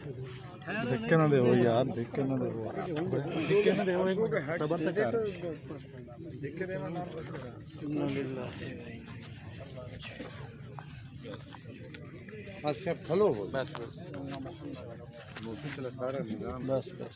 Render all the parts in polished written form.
देख के ना देखो यार, देख के ना देखो, देख के ना देखो, एक सबर से कर, देख के देना नाम रखेगा। अच्छा खलो बस बस मोटी चला सारा निजाम बस बस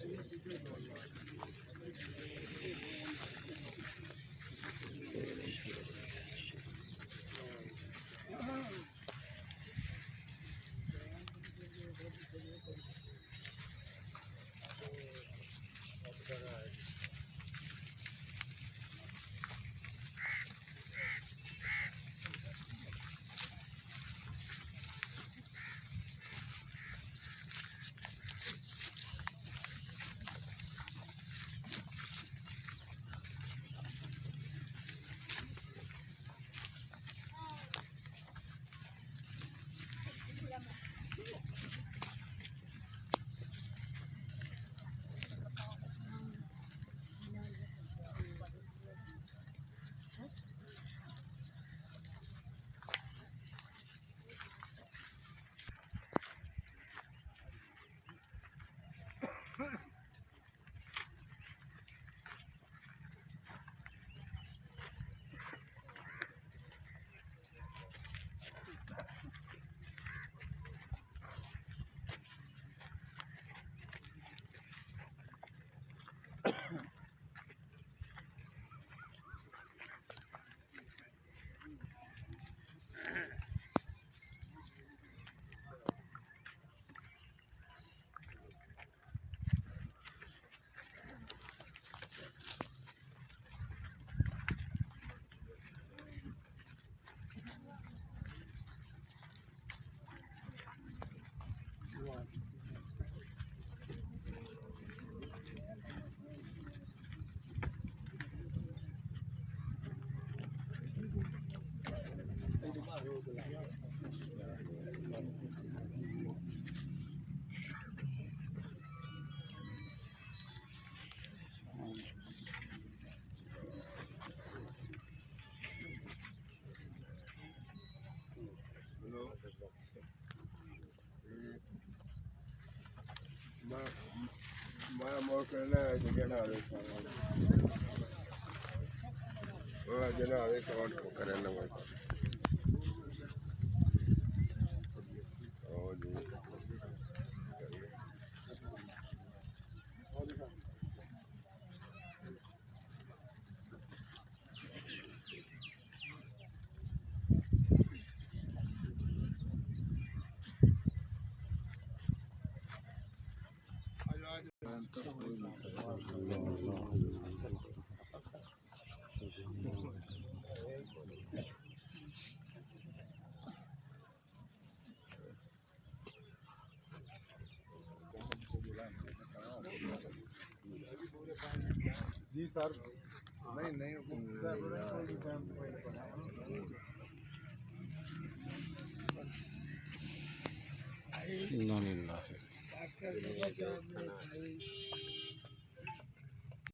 मैं मोर करना है जना आवे जना आवे कौन करना है और जी जी सर नहीं नहीं इन्ना लिल्लाह